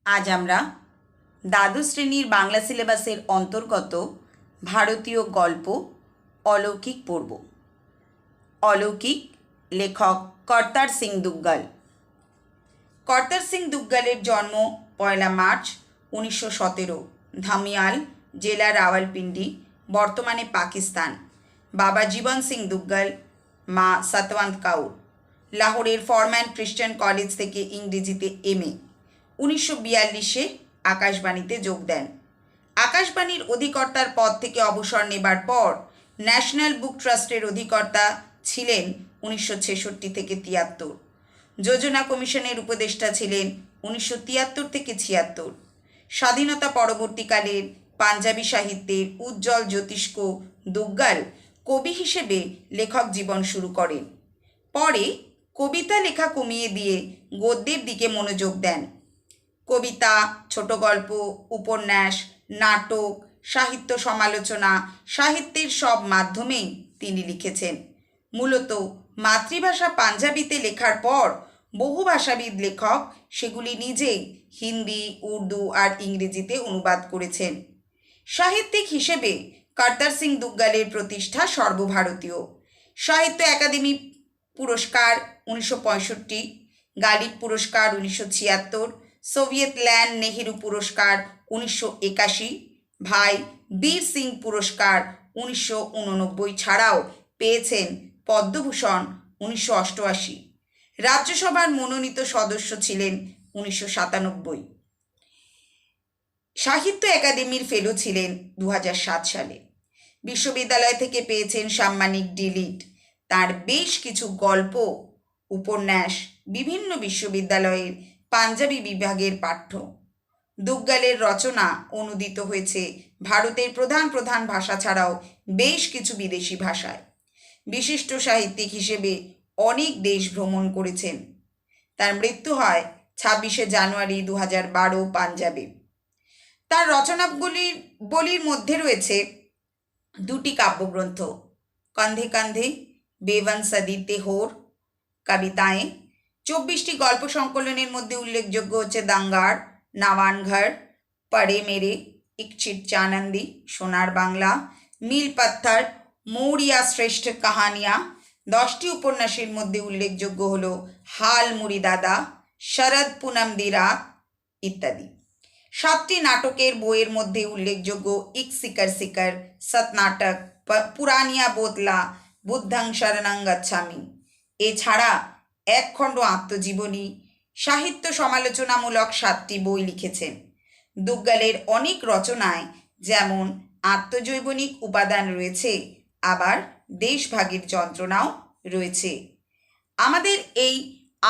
আজ আমরা দ্বাদশ শ্রেণীর বাংলা সিলেবাসের অন্তর্গত ভারতীয় গল্প অলৌকিক পড়ব। অলৌকিক লেখক কর্তার সিং দুগ্গল। কর্তার সিং দুগ্গলের জন্ম 1 মার্চ 1917, ধামিয়াল, জেলা রাওয়ালপিন্ডি, বর্তমানে পাকিস্তান। বাবা জীবন সিং দুগ্গল, মা সতবন্ত কাউর। লাহোরের ফরম্যান খ্রিস্টান কলেজ থেকে ইংরেজিতে MA। 1942-এ আকাশবাণীতে যোগ দেন। আকাশবাণীর অধিকর্তার পদ থেকে অবসর নেবার পর ন্যাশনাল বুক ট্রাস্টের অধিকর্তা ছিলেন 1966 থেকে 73। যোজনা কমিশনের উপদেষ্টা ছিলেন 1973 থেকে 76। স্বাধীনতা পরবর্তীকালের পাঞ্জাবি সাহিত্যের উজ্জ্বল জ্যোতিষ্ক দুগ্গল কবি হিসেবে লেখক জীবন শুরু করেন। পরে কবিতা লেখা কমিয়ে দিয়ে গদ্যের দিকে মনোযোগ দেন। কবিতা, ছোট গল্প, উপন্যাস, নাটক, সাহিত্য সমালোচনা, সাহিত্যের সব মাধ্যমেই তিনি লিখেছেন। মূলত মাতৃভাষা পাঞ্জাবিতে লেখার পর বহু ভাষাবিদ লেখক সেগুলি নিজেই হিন্দি, উর্দু আর ইংরেজিতে অনুবাদ করেছেন। সাহিত্যিক হিসেবে কর্তার সিং দুগ্গলের প্রতিষ্ঠা সর্বভারতীয়। সাহিত্য একাডেমি পুরস্কার 1965, গালিব পুরস্কার 1976, সোভিয়েত ল্যান্ড নেহেরু পুরস্কার 1981, ভাই বীর সিং পুরস্কার 1989 ছাড়াও পেয়েছেন পদ্মভূষণ 1988। রাজ্যসভার মনোনীত সদস্য ছিলেন 1997। সাহিত্য একাডেমির ফেলো ছিলেন 2007 সালে। বিশ্ববিদ্যালয় থেকে পেয়েছেন সাম্মানিক ডিলিট। তার বেশ কিছু গল্প, উপন্যাস বিভিন্ন বিশ্ববিদ্যালয়ের পাঞ্জাবি বিভাগের পাঠ্য। দুগ্গলের রচনা অনুদিত হয়েছে ভারতের প্রধান প্রধান ভাষা ছাড়াও বেশ কিছু বিদেশি ভাষায়। বিশিষ্ট সাহিত্যিক হিসেবে অনেক দেশ ভ্রমণ করেছেন। তার মৃত্যু হয় 26শে জানুয়ারি 2012 পাঞ্জাবে। তার রচনাবলীর মধ্যে রয়েছে 2টি কাব্যগ্রন্থ, কান্ধে কান্ধে, বেওয়ান সদি তেহোর, কবিতাएं। 24টি গল্প সংকলনের মধ্যে উল্লেখযোগ্য হচ্ছে দাঙ্গার, নাওয়ানঘর, পড়ে মেরে, ইকচিট চানন্দি, সোনার বাংলা, মিল পাত্থর, মৌরিয়া শ্রেষ্ঠ কাহানিয়া। 10টি উপন্যাসের মধ্যে উল্লেখযোগ্য হল হাল মুড়ি দাদা, শরদ পুনম দি রাত ইত্যাদি। 7টি নাটকের বইয়ের মধ্যে উল্লেখযোগ্য ইক সিকর সিকর, সত নাটক, পুরানিয়া বোতলা, বুদ্ধং শরণং গচ্ছামি। এছাড়া এক খণ্ড আত্মজীবনী, সাহিত্য সমালোচনামূলক 7টি বই লিখেছেন। দুগ্গলের অনেক রচনায় যেমন আত্মজৈবনিক উপাদান রয়েছে, আবার দেশভাগের যন্ত্রণাও রয়েছে। আমাদের এই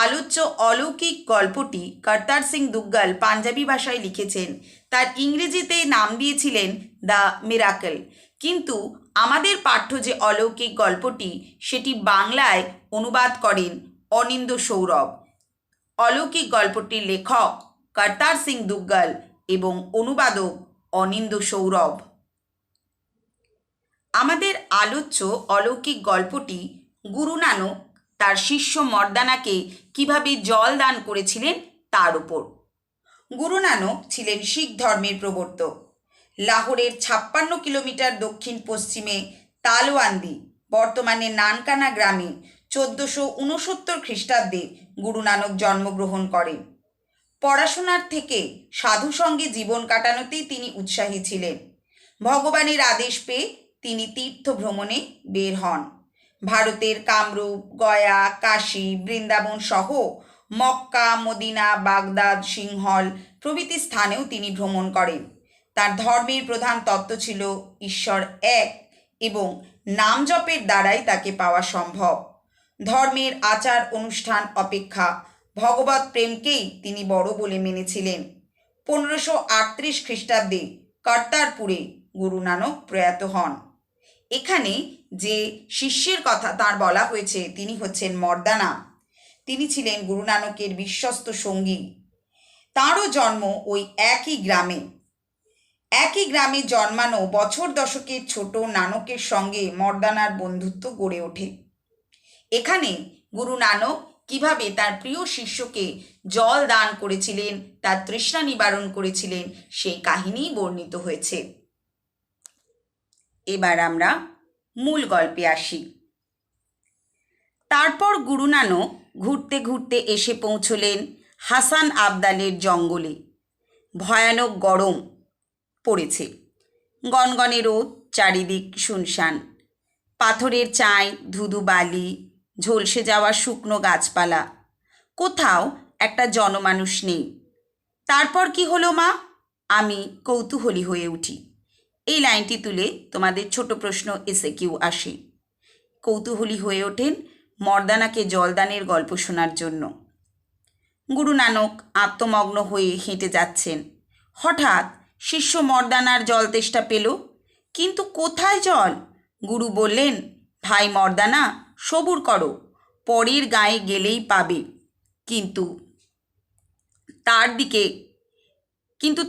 আলোচ্য অলৌকিক গল্পটি কর্তার সিং দুগ্গল পাঞ্জাবি ভাষায় লিখেছেন। তার ইংরেজিতে নাম দিয়েছিলেন দ্য মিরাকল। কিন্তু আমাদের পাঠ্য যে অলৌকিক গল্পটি সেটি বাংলায় অনুবাদ করেন অনিন্দ সৌরভ। অলৌকিক গল্পটির লেখক কর্তার সিং দুগ্গল এবং অনুবাদক অনিন্দ সৌরভ। আমাদের আলোচ্য অলৌকিক গল্পটি গুরু নানক তার শিষ্য মর্দানাকে কিভাবে জল দান করেছিলেন তার উপর। গুরু নানক ছিলেন শিখ ধর্মের প্রবর্তক। লাহোরের 56 কিলোমিটার দক্ষিণ পশ্চিমে তালওয়ান্দি, বর্তমানে নানকানা গ্রামে 1469 খ্রিস্টাব্দে গুরু নানক জন্মগ্রহণ করেন। পড়াশোনার থেকে সাধু সঙ্গে জীবন কাটানোতেই তিনি উৎসাহী ছিলেন। ভগবানের আদেশ পেয়ে তিনি তীর্থ ভ্রমণে বের হন। ভারতের কামরূপ, গয়া, কাশী, বৃন্দাবন সহ মক্কা, মদিনা, বাগদাদ, সিংহল প্রভৃতি স্থানেও তিনি ভ্রমণ করেন। তার ধর্মের প্রধান তত্ত্ব ছিল ঈশ্বর এক এবং নাম জপের দ্বারাই তাকে পাওয়া সম্ভব। ধর্মের আচার অনুষ্ঠান অপেক্ষা ভগবত প্রেমকেই তিনি বড় বলে মেনেছিলেন। 1538 খ্রিস্টাব্দে কর্তারপুরে গুরু নানক প্রয়াত হন। এখানে যে শিষ্যের কথা তাঁর বলা হয়েছে তিনি হচ্ছেন মর্দানা। তিনি ছিলেন গুরু নানকের বিশ্বস্ত সঙ্গী। তাঁরও জন্ম ওই একই গ্রামে জন্মানো বছর দশকের ছোট নানকের সঙ্গে মর্দানার বন্ধুত্ব গড়ে ওঠে। এখানে গুরু নানক কিভাবে তার প্রিয় শিষ্যকে জল দান করেছিলেন, তার তৃষ্ণা নিবারণ করেছিলেন, সেই কাহিনী বর্ণিত হয়েছে। এবার আমরা মূল গল্পে আসি। তারপর গুরু নানক ঘুরতে ঘুরতে এসে পৌঁছলেন হাসান আবদালের জঙ্গলে। ভয়ানক গরম পড়েছে, গনগনে রোদ, চারিদিক শুনশান, পাথরের চাই, ধুধু বালি, ঝলসে যাওয়া শুকনো গাছপালা, কোথাও একটা জনমানুষ নেই। তারপর কি হলো মা? আমি কৌতূহলী হয়ে উঠি। এই লাইনটি তুলে তোমাদের ছোট প্রশ্ন এসএকিউ আসে। কৌতূহলী হয়ে ওঠেন মর্দানাকে জলদানের গল্প শোনার জন্য। গুরু নানক আত্মমগ্ন হয়ে হেঁটে যাচ্ছেন। হঠাৎ শিষ্য মর্দানার জল তেষ্টা পেল, কিন্তু কোথায় জল? গুরু বললেন, ভাই মর্দানা, সবুর করো, পরের গায়ে গেলেই পাবে। কিন্তু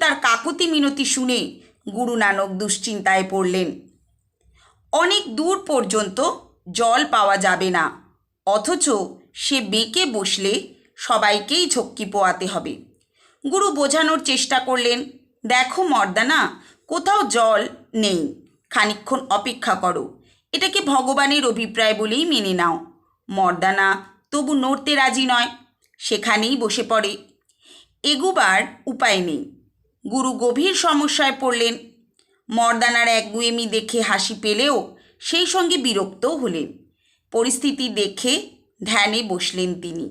তার কাকুতি মিনতি শুনে গুরু নানক দুশ্চিন্তায় পড়লেন। অনেক দূর পর্যন্ত জল পাওয়া যাবে না, অথচ সে বেঁকে বসলে সবাইকেই ঝক্কি পোয়াতে হবে। গুরু বোঝানোর চেষ্টা করলেন, দেখো মর্দানা, কোথাও জল নেই, খানিকক্ষণ অপেক্ষা করো, এটাকে ভগবানের অভিপ্রায় বলেই মেনে নাও। মর্দানা তবু নড়তে রাজি নয়, সেখানেই বসে পড়ে। এগুবার উপায় নেই। গুরু গভীর সমস্যায় পড়লেন। মর্দানার একগুয়েমি দেখে হাসি পেলেও সেই সঙ্গে বিরক্তও হলেন। পরিস্থিতি দেখে ধ্যানে বসলেন তিনি।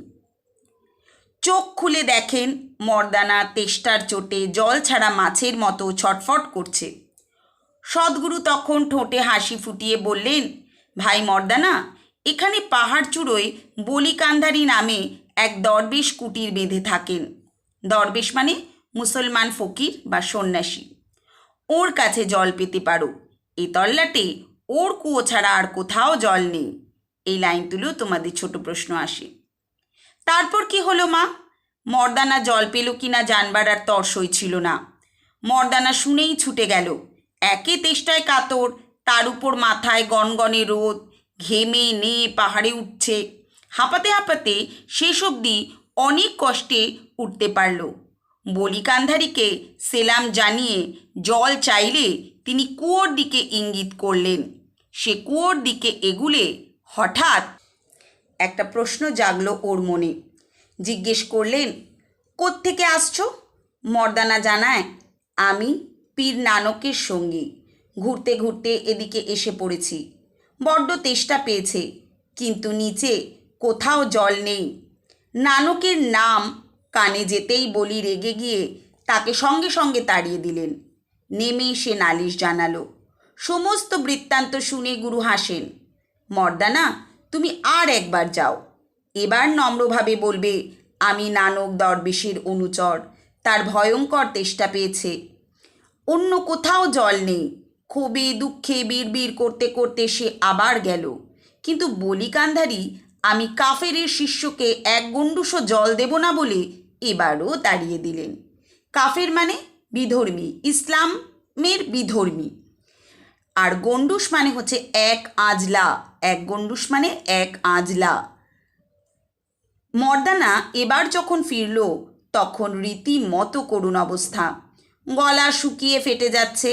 চোখ খুলে দেখেন মর্দানা তেষ্টার চোটে জল ছাড়া মাছের মতো ছটফট করছে। সদ্গুরু তখন ঠোঁটে হাসি ফুটিয়ে বললেন, ভাই মর্দানা, এখানে পাহাড় চূড়োয় বলি কান্ধারি নামে এক দরবেশ কুটির বেঁধে থাকেন। দরবেশ মানে মুসলমান ফকির বা সন্ন্যাসী। ওর কাছে জল পেতে পারো। এ তল্লাটে ওর কুয়ো ছাড়া আর কোথাও জল নেই। এই লাইন তুলেও তোমাদের ছোট প্রশ্ন আসে। তারপর কি হলো মা? মর্দানা জল পেল কিনা জানবার আর তর্সই ছিল না। মর্দানা শুনেই ছুটে গেল। একে তেষ্টায় কাতর, তার উপর মাথায় গনগনে রোদ, ঘেমে নিয়ে পাহাড়ে উঠছে। হাঁপাতে হাঁপাতে শেষ অবধি অনেক কষ্টে উঠতে পারল। বলি কান্ধারীকে সেলাম জানিয়ে জল চাইলে তিনি কুয়োর দিকে ইঙ্গিত করলেন। সে কুয়োর দিকে এগুলে হঠাৎ একটা প্রশ্ন জাগলো ওর মনে। জিজ্ঞেস করলেন, কোত্থেকে আসছো? মর্দানা জানায়, আমি পীর নানকের সঙ্গী, ঘুরতে ঘুরতে এদিকে এসে পড়েছি। বড্ড তেষ্টা পেয়েছে, কিন্তু নিচে কোথাও জল নেই। নানকের নাম কানে যেতেই বলি রেগে গিয়ে তাকে সঙ্গে সঙ্গে তাড়িয়ে দিলেন। নেমে সে নালিশ জানালো। সমস্ত বৃত্তান্ত শুনে গুরু হাসেন। মর্দানা, তুমি আর একবার যাও। এবার নম্রভাবে বলবে, আমি নানক দরবেশের অনুচর, তার ভয়ঙ্কর তেষ্টা পেয়েছে। অন্য কোথাও জল নেই। ক্ষোভে দুঃখে বিড়বিড় করতে করতে সে আবার গেল। কিন্তু বলি কান্ধারী আমি কাফেরের শিষ্যকে এক গণ্ডুসও জল দেব না বলে এবারও তাড়িয়ে দিলেন। কাফের মানে বিধর্মী, ইসলামের বিধর্মী। আর গণ্ডুস মানে হচ্ছে এক আজলা। এক গণ্ডুস মানে এক আজলা। মর্দানা এবার যখন ফিরল তখন রীতিমতো করুণ অবস্থা। গলা শুকিয়ে ফেটে যাচ্ছে,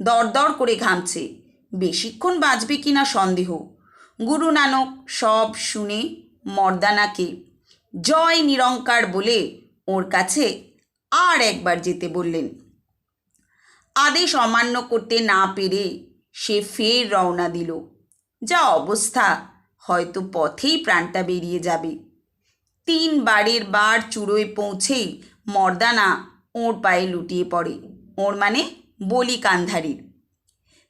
দরদর করে ঘামছে। বেশিক্ষণ বাঁচবে কিনা সন্দেহ। গুরু নানক সব শুনে মর্দানাকে জয় নিরঙ্কার বলে ওর কাছে আর একবার যেতে বললেন। আদেশ অমান্য করতে না পেরে সে ফের রওনা দিল। যা অবস্থা, হয়তো পথেই প্রাণটা বেরিয়ে যাবে। 3 বারের বার চূড়োয় পৌঁছেই মর্দানা ওর পায়ে লুটিয়ে পড়ে। ওর মানে বলি কান্ধারীর।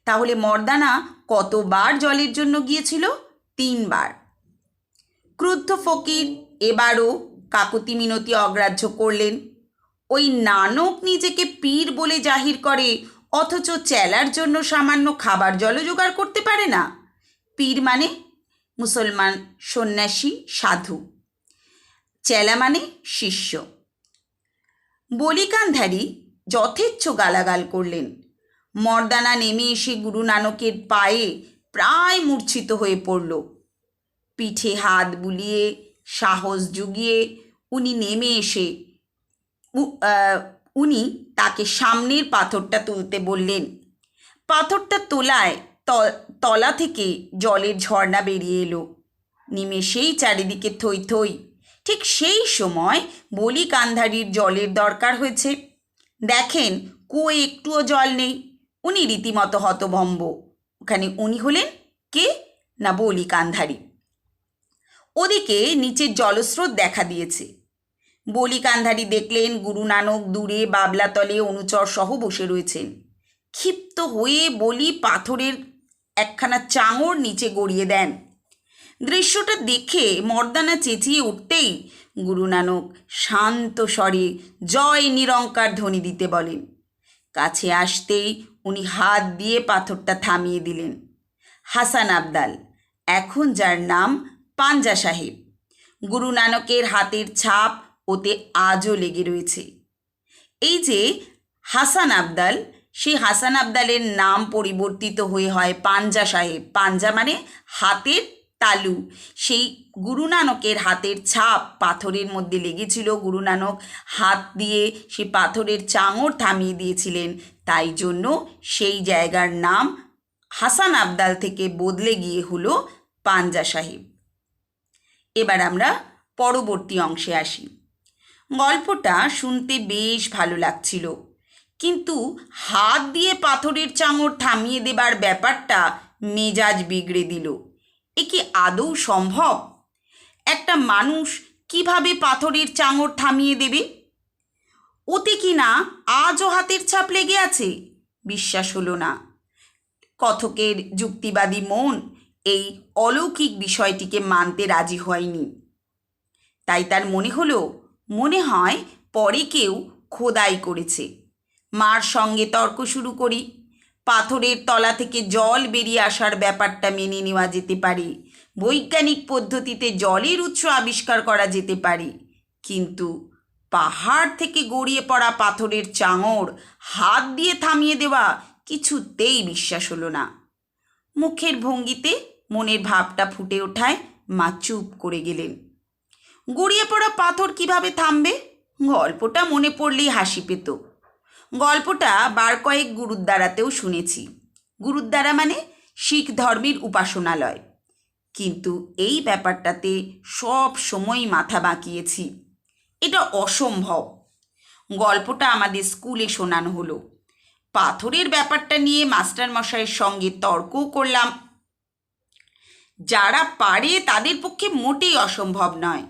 তাহলে মর্দানা কতবার জলের জন্য গিয়েছিল? 3 বার। ক্রুদ্ধ ফকির এবারও কাকুতি মিনতি অগ্রাহ্য করলেন। ওই নানক নিজেকে পীর বলে জাহির করে, অথচ চেলার জন্য সামান্য খাবার জল জোগাড় করতে পারে না। পীর মানে মুসলমান সন্ন্যাসী সাধু, চেলা মানে শিষ্য। বলি কান্ধারী যথেচ্ছ গালাগাল করলেন। মর্দানা নেমে এসে গুরু নানকের পায়ে প্রায় মূর্ছিত হয়ে পড়ল। পিঠে হাত বুলিয়ে সাহস জুগিয়ে উনি নেমে এসে উনি তাকে সামনের পাথরটা তুলতে বললেন। পাথরটা তোলায় তলা থেকে জলের ঝর্ণা বেরিয়ে এলো। নিমেষেই চারিদিকে থই থই। ঠিক সেই সময় বলি কান্ধারির জলের দরকার হয়েছে। দেখেন কুয়োয় একটুও জল নেই। উনি রীতিমতো হতভম্ব। ওখানে উনি হলেন কে না বলি কান্ধারি। ওদিকে নিচের জলস্রোত দেখা দিয়েছে। বলি কান্ধারি দেখলেন গুরু নানক দূরে বাবলাতলে অনুচর সহ বসে রয়েছেন। ক্ষিপ্ত হয়ে বলি পাথরের একখানা চাঙড় নিচে গড়িয়ে দেন। দৃশ্যটা দেখে মর্দানা চেঁচিয়ে উঠতেই গুরু নানক শান্ত স্বরে জয় নিরঙ্কার ধ্বনি দিতে বলেন। কাছে আসতেই উনি হাত দিয়ে পাথরটা থামিয়ে দিলেন। হাসান আবদাল, এখন যার নাম পাঞ্জা সাহেব। গুরু নানকের হাতের ছাপ ওতে আজও লেগে রয়েছে। এই যে হাসান আবদাল, সেই হাসান আবদালের নাম পরিবর্তিত হয়ে হয় পাঞ্জা সাহেব। পাঞ্জা মানে হাতের তালু। সেই গুরু নানকের হাতের ছাপ পাথরের মধ্যে লেগেছিল। গুরু নানক হাত দিয়ে সেই পাথরের চাঙড় থামিয়ে দিয়েছিলেন। তাই জন্য সেই জায়গার নাম হাসান আবদাল থেকে বদলে গিয়ে হলো পাঞ্জা সাহেব। এবার আমরা পরবর্তী অংশে আসি। গল্পটা শুনতে বেশ ভালো লাগছিল, কিন্তু হাত দিয়ে পাথরের চাঙড় থামিয়ে দেবার ব্যাপারটা মেজাজ বিগড়ে দিল। এ কি আদৌ সম্ভব? একটা মানুষ কিভাবে পাথরের চাঙড় থামিয়ে দেবে? ওতে কি না আজও হাতের ছাপ লেগে আছে? বিশ্বাস হলো না। কথকের যুক্তিবাদী মন এই অলৌকিক বিষয়টিকে মানতে রাজি হয়নি। তাই তার মনে হয় পরে কেউ খোদাই করেছে। মার সঙ্গে তর্ক শুরু করি। পাথরের তলা থেকে জল বেরিয়ে আসার ব্যাপারটা মেনে নেওয়া যেতে পারে। বৈজ্ঞানিক পদ্ধতিতে জলের উৎস আবিষ্কার করা যেতে পারে, কিন্তু পাহাড় থেকে গড়িয়ে পড়া পাথরের চাঙড় হাত দিয়ে থামিয়ে দেওয়া কিছুতেই বিশ্বাস হলো না। মুখের ভঙ্গিতে মনের ভাবটা ফুটে ওঠায় মা চুপ করে গেলেন। গড়িয়ে পড়া পাথর কিভাবে থামবে? গল্পটা মনে পড়লেই হাসি পেত। গল্পটা বার কয়েক গুরুদ্বারাতেও শুনেছি। গুরুদ্বারা মানে শিখ ধর্মের উপাসনালয়। কিন্তু এই ব্যাপারটাতে সব সময় মাথা বাঁকিয়েছি। এটা অসম্ভব। গল্পটা আমাদের স্কুলে শোনানো হলো। পাথরের ব্যাপারটা নিয়ে মাস্টারমশাইয়ের সঙ্গে তর্কও করলাম। যারা পারে তাদের পক্ষে মোটেই অসম্ভব নয়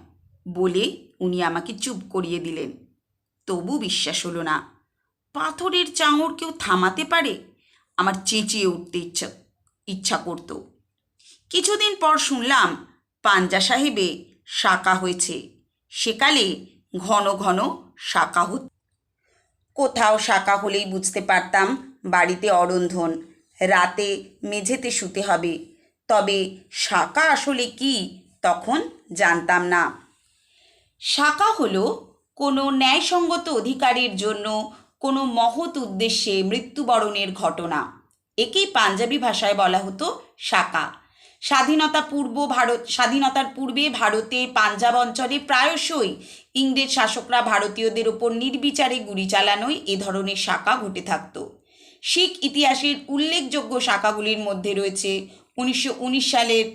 বলে উনি আমাকে চুপ করিয়ে দিলেন। তবু বিশ্বাস হলো না। পাথরের চাঙড় কেউ থামাতে পারে? আমার চেঁচিয়ে উঠতে ইচ্ছা করত। কিছুদিন পর শুনলাম পাঞ্জা সাহেবে শাঁকা হয়েছে। সেকালে ঘন ঘন শাঁকা হতো। কোথাও শাঁকা হলেই বুঝতে পারতাম বাড়িতে অরন্ধন, রাতে মেঝেতে শুতে হবে। তবে শাঁকা আসলে কি তখন জানতাম না। শাঁকা হলো কোনো ন্যায়সঙ্গত অধিকারের জন্য কোনো মহৎ উদ্দেশ্যে মৃত্যুবরণের ঘটনা। একেই পাঞ্জাবি ভাষায় বলা হতো শাঁকা। স্বাধীনতার পূর্বে ভারতে পাঞ্জাব অঞ্চলে প্রায়শই ইংরেজ শাসকরা ভারতীয়দের ওপর নির্বিচারে গুলি চালানোয় এ ধরনের শাঁকা ঘটে থাকত। শিখ ইতিহাসের উল্লেখযোগ্য শাখাগুলির মধ্যে রয়েছে 1919 সালের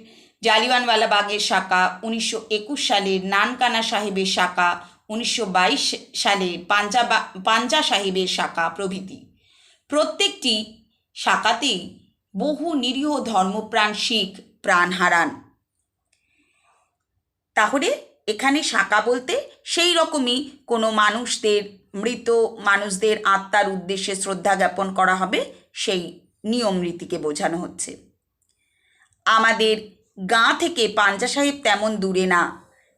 জালিয়ানওয়ালাবাগের শাঁকা, 1921 সালের নানকানা সাহেবের শাঁকা, 1922 সালে পাঞ্জা সাহেবের শাঁকা প্রভৃতি। প্রত্যেকটি শাঁকাতেই বহু নিরীহ ধর্মপ্রাণ শিখ প্রাণ হারান। তাহলে এখানে শাঁকা বলতে সেই রকমই কোনো মৃত মানুষদের আত্মার উদ্দেশ্যে শ্রদ্ধা জ্ঞাপন করা হবে, সেই নিয়ম রীতিকে বোঝানো হচ্ছে। আমাদের গাঁ থেকে পাঞ্জা সাহেব তেমন দূরে না।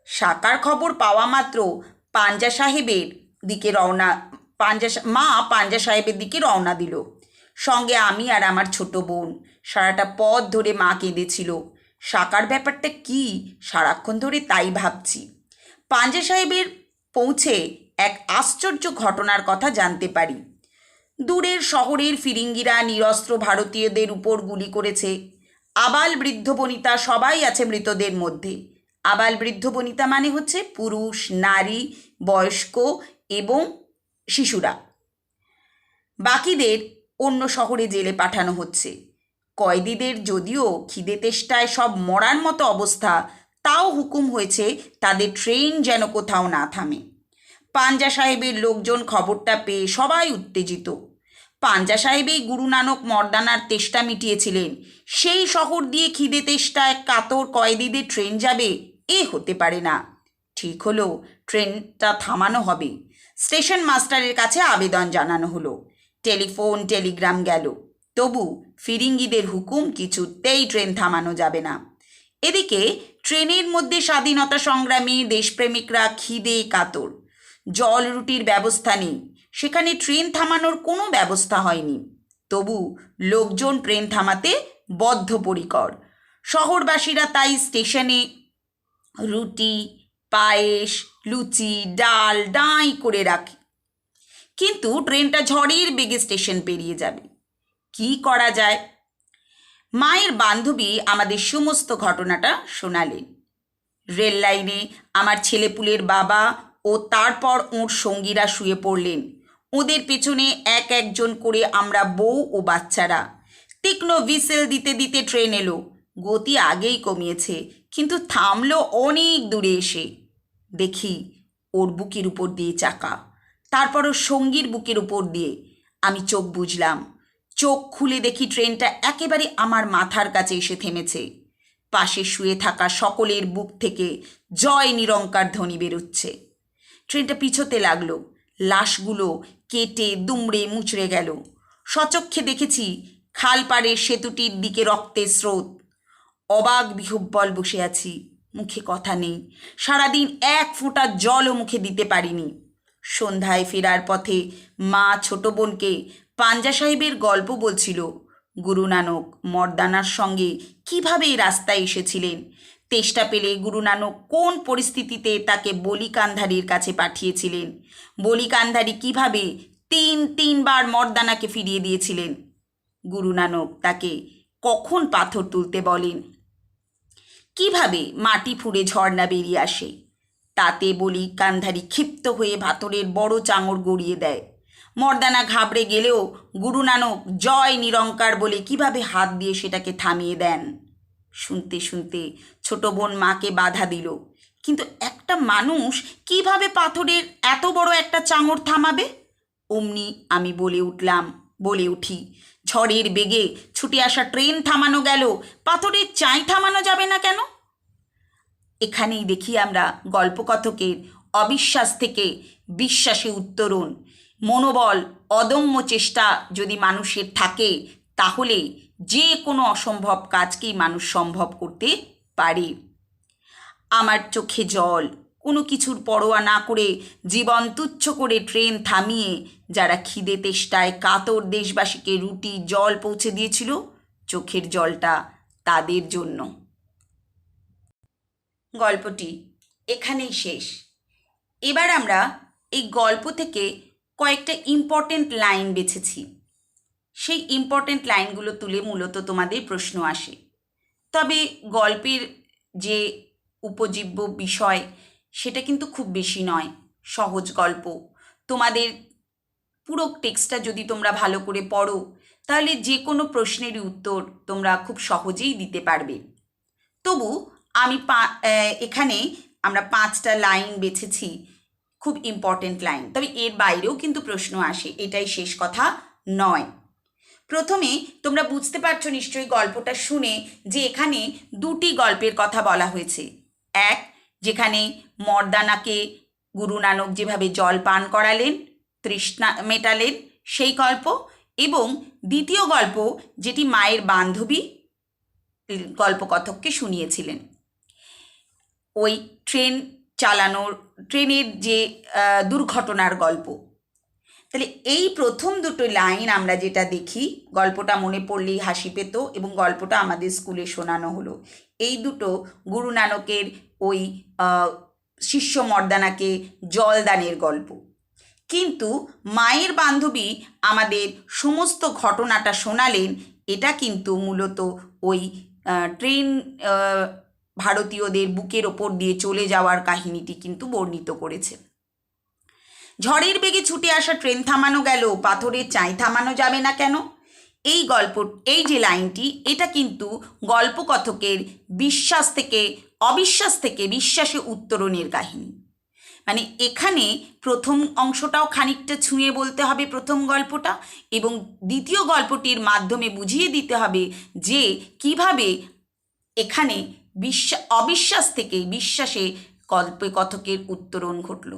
শাঁকার খবর পাওয়া মাত্র পাঞ্জা সাহেবের দিকে রওনা দিল। সঙ্গে আমি আর আমার ছোট বোন। সারাটা পথ ধরে মা কেঁদেছিল। শাঁকার ব্যাপারটা কি সারাক্ষণ ধরে তাই ভাবছি। পাঞ্জা সাহেবের পৌঁছে এক আশ্চর্য ঘটনার কথা জানতে পারি। দূরের শহরের ফিরিঙ্গিরা নিরস্ত্র ভারতীয়দের উপর গুলি করেছে। আবাল বৃদ্ধ বনিতা সবাই আছে মৃতদের মধ্যে। আবাল বৃদ্ধ বনিতা মানে হচ্ছে পুরুষ, নারী, বয়স্ক এবং শিশুরা। বাকিদের অন্য শহরে জেলে পাঠানো হচ্ছে। কয়েদিদের যদিও খিদে তেষ্টায় সব মরার মতো অবস্থা, তাও হুকুম হয়েছে তাদের ট্রেন যেন কোথাও না থামে। পাঞ্জা সাহেবের লোকজন খবরটা পেয়ে সবাই উত্তেজিত। পাঞ্জা সাহেবেই গুরু নানক মর্দানার তেষ্টা মিটিয়েছিলেন, সেই শহর দিয়ে খিদে তেষ্টায় কাতর কয়েদিদের ট্রেন যাবে, এ হতে পারে না। ঠিক হলো ট্রেনটা থামানো হবে। স্টেশন মাস্টারের কাছে আবেদন জানানো হলো, টেলিফোন টেলিগ্রাম গেল, তবু ফিরিঙ্গিদের হুকুম কিছুতেই ট্রেন থামানো যাবে না। এদিকে ট্রেনের মধ্যে স্বাধীনতা সংগ্রামী দেশপ্রেমিকরা খিদে কাতর। জল রুটির ব্যবস্থা নেই, সেখানে ট্রেন থামানোর কোনো ব্যবস্থা হয়নি। তবু লোকজন ট্রেন থামাতে বদ্ধপরিকর। শহরবাসীরা তাই স্টেশনে রুটি, পায়েস, লুচি, ডাল ডাঁই করে রাখে। কিন্তু ট্রেনটা ঝড়ের বেগে স্টেশন পেরিয়ে যাবে। কি করা যায়? মায়ের বান্ধবী আমাদের সমস্ত ঘটনাটা শোনালেন। রেল লাইনে আমার ছেলেপুলের বাবা ও তারপর ওর সঙ্গীরা শুয়ে পড়লেন। ওদের পেছনে এক একজন করে আমরা বউ ও বাচ্চারা। তীক্ষ্ণ হুইসেল দিতে দিতে ট্রেন এলো। গতি আগেই কমিয়েছে, কিন্তু থামলো অনেক দূরে এসে। দেখি ওর বুকের উপর দিয়ে চাকা, তারপর ওর সঙ্গীর বুকের উপর দিয়ে। আমি চোখ বুজলাম। চোখ খুলে দেখি ট্রেনটা একেবারে আমার মাথার কাছে এসে থেমেছে। পাশে শুয়ে থাকা সকলের বুক থেকে জয় নিরঙ্কার ধ্বনি বেরোচ্ছে। ট্রেনটা পিছোতে লাগলো। লাশগুলো কেটে দুমড়ে মুচড়ে গেল। সচক্ষে দেখেছি খালপাড়ের সেতুটির দিকে রক্তের স্রোত। অবাক বিহ্বল বসে আছি, মুখে কথা নেই। সারাদিন এক ফোঁটা জলও মুখে দিতে পারিনি। সন্ধ্যায় ফেরার পথে মা ছোট বোনকে পাঞ্জা সাহেবের গল্প বলছিল। গুরু নানক মর্দানার সঙ্গে কিভাবে এই রাস্তায় এসেছিলেন, তেষ্টা পেলে গুরু নানক কোন পরিস্থিতিতে তাকে বলি কান্ধারীর কাছে পাঠিয়েছিলেন, বলি কান্ধারী কীভাবে তিনবার মর্দানাকে ফিরিয়ে দিয়েছিলেন, গুরু নানক তাকে কখন পাথর তুলতে বলেন, কিভাবে মাটি ফুঁড়ে ঝর্ণা বেরিয়ে আসে। তাতে বলি কান্ধারী ক্ষিপ্ত হয়ে ভাতরের বড় চাঙড় গড়িয়ে দেয়। মর্দানা ঘাবড়ে গেলেও গুরু নানক জয় নিরঙ্কার বলে কিভাবে হাত দিয়ে সেটাকে থামিয়ে দেন। শুনতে শুনতে ছোট বোন মাকে বাধা দিল, কিন্তু একটা মানুষ কিভাবে পাথরের এত বড় একটা চাঙড় থামাবে? অমনি আমি বলে উঠি, ঝড়ের বেগে ছুটে আসা ট্রেন থামানো গেল, পাথরের চাই থামানো যাবে না কেন? এখানেই দেখি আমরা গল্পকথকের অবিশ্বাস থেকে বিশ্বাসে উত্তরণ। মনোবল, অদম্য চেষ্টা যদি মানুষের থাকে, তাহলে যে কোনো অসম্ভব কাজকেই মানুষ সম্ভব করতে পারে। আমার চোখে জল। কোনো কিছুর পরোয়া না করে জীবন তুচ্ছ করে ট্রেন থামিয়ে যারা খিদে তেষ্টায় কাতর দেশবাসীকে রুটি জল পৌঁছে দিয়েছিল, চোখের জলটা তাদের জন্য। গল্পটি এখানেই শেষ। এবার আমরা এই গল্প থেকে কয়েকটা ইম্পর্টেন্ট লাইন বেছেছি। সেই ইম্পর্টেন্ট লাইনগুলো তুলে মূলত তোমাদের প্রশ্ন আসে। তবে গল্পের যে উপজীব্য বিষয় সেটা কিন্তু খুব বেশি নয়, সহজ গল্প। তোমাদের পুরো টেক্সটটা যদি তোমরা ভালো করে পড়ো, তাহলে যে কোনো প্রশ্নেরই উত্তর তোমরা খুব সহজেই দিতে পারবে। তবু আমি এখানে আমরা 5টা লাইন বেছেছি, খুব ইম্পর্টেন্ট লাইন। তবে এর বাইরেও কিন্তু প্রশ্ন আসে, এটাই শেষ কথা নয়। প্রথমে তোমরা বুঝতে পারছো নিশ্চয়ই গল্পটা শুনে যে এখানে দুটি গল্পের কথা বলা হয়েছে। এক, যেখানে মর্দানাকে গুরু নানক যেভাবে জল পান করালেন, তৃষ্ণা মেটালেন, সেই গল্প। এবং দ্বিতীয় গল্প, যেটি মায়ের বান্ধবী গল্পকথককে শুনিয়েছিলেন, ওই ট্রেনের যে দুর্ঘটনার গল্প। তাহলে এই প্রথম দুটো লাইন আমরা যেটা দেখি, গল্পটা মনে পড়লেই হাসি পেত এবং গল্পটা আমাদের স্কুলে শোনানো হলো। এই দুটো গুরু নানকের ওই শিষ্য মর্দানাকে জলদানের গল্প। কিন্তু মায়ের বান্ধবী আমাদের সমস্ত ঘটনাটা শোনালেন, এটা কিন্তু মূলত ওই ট্রেন ভারতীয়দের বুকের ওপর দিয়ে চলে যাওয়ার কাহিনীটি কিন্তু বর্ণিত করেছে। ঝড়ের বেগে ছুটে আসা ট্রেন থামানো গেল, পাথরের চাই থামানো যাবে না কেন? এই যে লাইনটি, এটা কিন্তু গল্পকথকের বিশ্বাস থেকে অবিশ্বাস থেকে বিশ্বাসে উত্তরণের কাহিনী। মানে এখানে প্রথম অংশটাও খানিকটা ছুঁয়ে বলতে হবে, প্রথম গল্পটা, এবং দ্বিতীয় গল্পটির মাধ্যমে বুঝিয়ে দিতে হবে যে কিভাবে এখানে অবিশ্বাস থেকে বিশ্বাসে গল্পকথকের উত্তরণ ঘটল।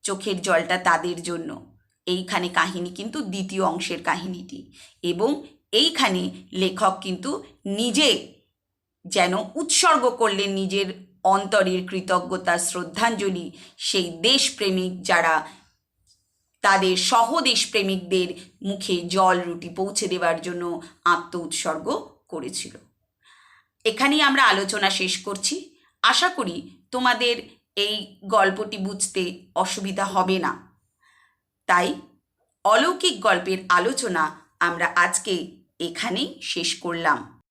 চোখের জলটা তাদের জন্য, এইখানে কাহিনী কিন্তু দ্বিতীয় অংশের কাহিনীটি, এবং এইখানে লেখক কিন্তু নিজে যেন উৎসর্গ করলেন নিজের অন্তরের কৃতজ্ঞতার শ্রদ্ধাঞ্জলি সেই দেশপ্রেমিক যারা তাদের সহদেশপ্রেমিকদের মুখে জল রুটি পৌঁছে দেওয়ার জন্য আত্ম উৎসর্গ করেছিল। এখানেই আমরা আলোচনা শেষ করছি। আশা করি তোমাদের এই গল্পটি বুঝতে অসুবিধা হবে না। তাই অলৌকিক গল্পের আলোচনা আমরা আজকে এখানেই শেষ করলাম।